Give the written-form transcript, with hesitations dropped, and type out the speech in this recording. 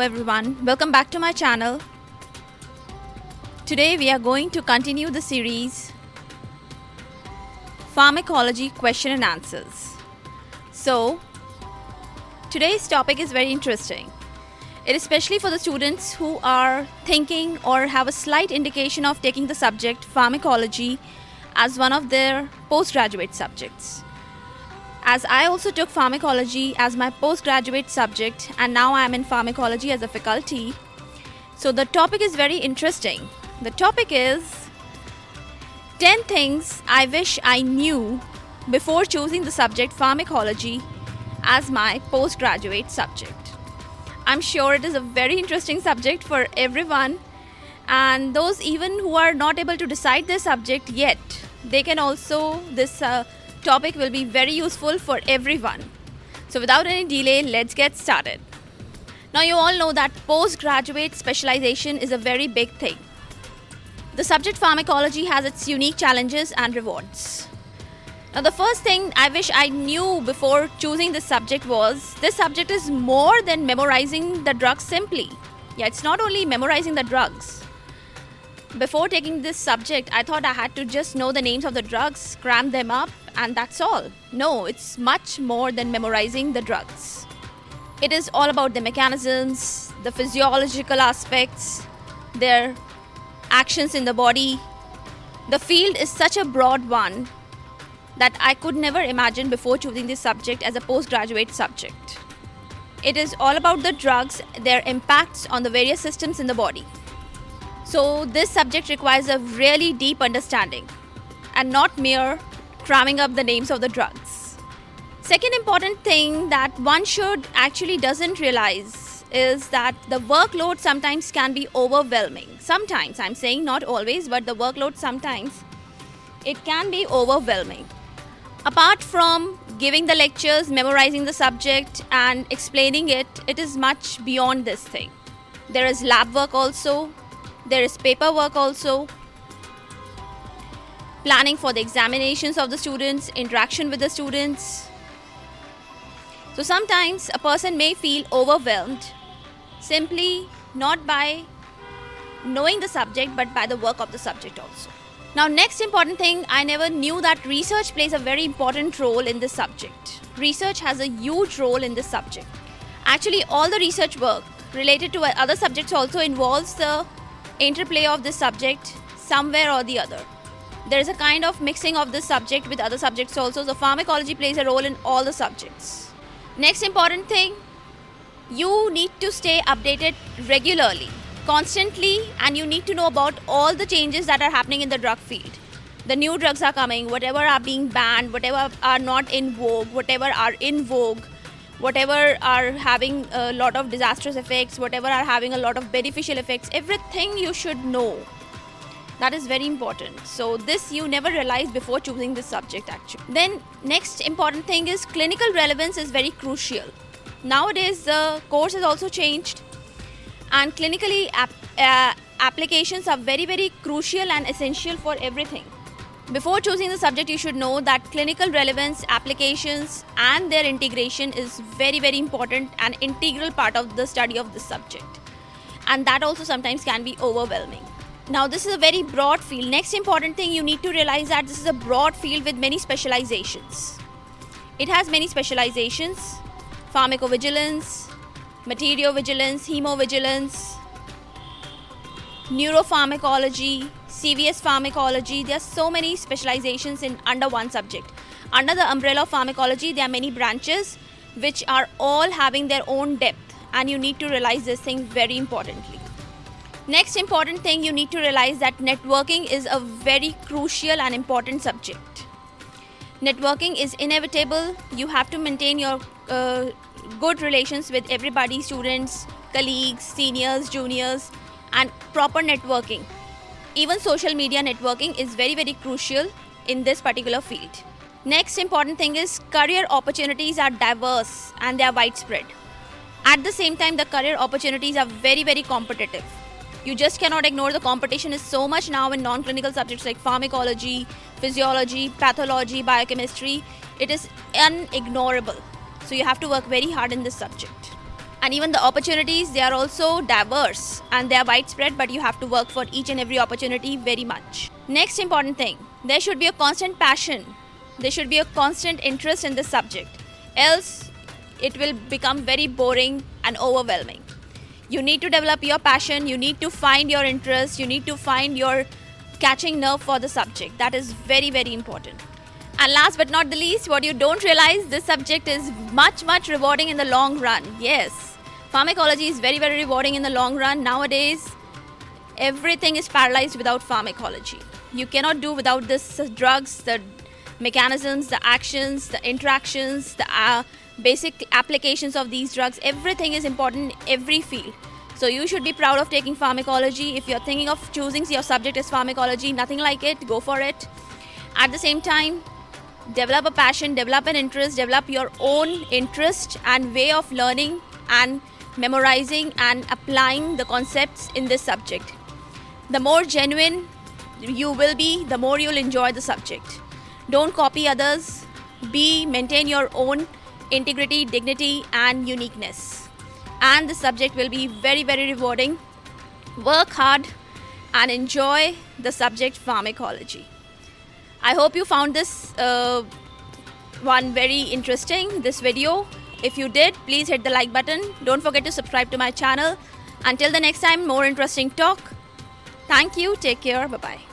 everyone, welcome back to my channel. Today we are going to continue the series Pharmacology Question and Answers. So, today's topic is very interesting. It is especially for the students who are thinking or have a slight indication of taking the subject pharmacology as one of their postgraduate subjects. As I also took pharmacology as my postgraduate subject and now I am in pharmacology as a faculty. So the topic is very interesting. The topic is 10 things I wish I knew before choosing the subject pharmacology as my postgraduate subject. I'm sure it is a very interesting subject for everyone, and those even who are not able to decide their subject yet, they can also, this topic will be very useful for everyone. So without any delay, let's get started. Now you all know that postgraduate specialization is a very big thing. The subject pharmacology has its unique challenges and rewards. Now the first thing I wish I knew before choosing this subject was, this subject is more than memorizing the drugs simply. Yeah, it's not only memorizing the drugs. Before taking this subject, I thought I had to just know the names of the drugs, cram them up, and that's all. No, it's much more than memorizing the drugs. It is all about the mechanisms, the physiological aspects, their actions in the body. The field is such a broad one that I could never imagine before choosing this subject as a postgraduate subject. It is all about the drugs, their impacts on the various systems in the body. So this subject requires a really deep understanding and not mere cramming up the names of the drugs. Second important thing that one should actually doesn't realize is that the workload sometimes can be overwhelming. Sometimes, I'm saying not always, but the workload sometimes, it can be overwhelming. Apart from giving the lectures, memorizing the subject and explaining it, it is much beyond this thing. There is lab work also. There is paperwork also, planning for the examinations of the students, interaction with the students. So sometimes a person may feel overwhelmed simply not by knowing the subject but by the work of the subject also. Now next important thing, I never knew that research plays a very important role in this subject. Research has a huge role in this subject. Actually all the research work related to other subjects also involves the interplay of this subject somewhere or the other. There is a kind of mixing of this subject with other subjects also. So pharmacology plays a role in all the subjects. Next important thing, you need to stay updated regularly, constantly, and you need to know about all the changes that are happening in the drug field. The new drugs are coming, whatever are being banned, whatever are not in vogue, whatever are in vogue, whatever are having a lot of disastrous effects, whatever are having a lot of beneficial effects, everything you should know. That is very important. So this you never realize before choosing this subject actually. Then next important thing is clinical relevance is very crucial. Nowadays the course has also changed and clinically applications are very, very crucial and essential for everything. Before choosing the subject, you should know that clinical relevance, applications and their integration is very, very important and integral part of the study of this subject. And that also sometimes can be overwhelming. Now this is a very broad field. Next important thing, you need to realize that this is a broad field with many specializations. It has many specializations: pharmacovigilance, materiovigilance, hemovigilance, neuropharmacology, CVS pharmacology. There are so many specializations in under one subject. Under the umbrella of pharmacology, there are many branches which are all having their own depth, and you need to realize this thing very importantly. Next important thing, you need to realize that networking is a very crucial and important subject. Networking is inevitable. You have to maintain your good relations with everybody, students, colleagues, seniors, juniors, and proper networking. Even social media networking is very, very crucial in this particular field. Next important thing is career opportunities are diverse and they are widespread. At the same time, the career opportunities are very, very competitive. You just cannot ignore the competition is so much now in non-clinical subjects like pharmacology, physiology, pathology, biochemistry. It is unignorable. So you have to work very hard in this subject. And even the opportunities, they are also diverse and they are widespread, but you have to work for each and every opportunity very much. Next important thing, there should be a constant passion. There should be a constant interest in the subject. Else, it will become very boring and overwhelming. You need to develop your passion, you need to find your interest, you need to find your catching nerve for the subject. That is very, very important. And last but not the least, what you don't realize, this subject is much, much rewarding in the long run. Yes, pharmacology is very, very rewarding in the long run. Nowadays, everything is paralyzed without pharmacology. You cannot do without this drugs, the mechanisms, the actions, the interactions, the basic applications of these drugs. Everything is important in every field. So you should be proud of taking pharmacology. If you're thinking of choosing your subject as pharmacology, nothing like it, go for it. At the same time, develop a passion, develop an interest, develop your own interest and way of learning and memorizing and applying the concepts in this subject. The more genuine you will be, the more you'll enjoy the subject. Don't copy others. Maintain your own integrity, dignity and uniqueness. And the subject will be very, very rewarding. Work hard and enjoy the subject pharmacology. I hope you found this one very interesting, this video. If you did, please hit the like button. Don't forget to subscribe to my channel. Until the next time, more interesting talk. Thank you. Take care. Bye-bye.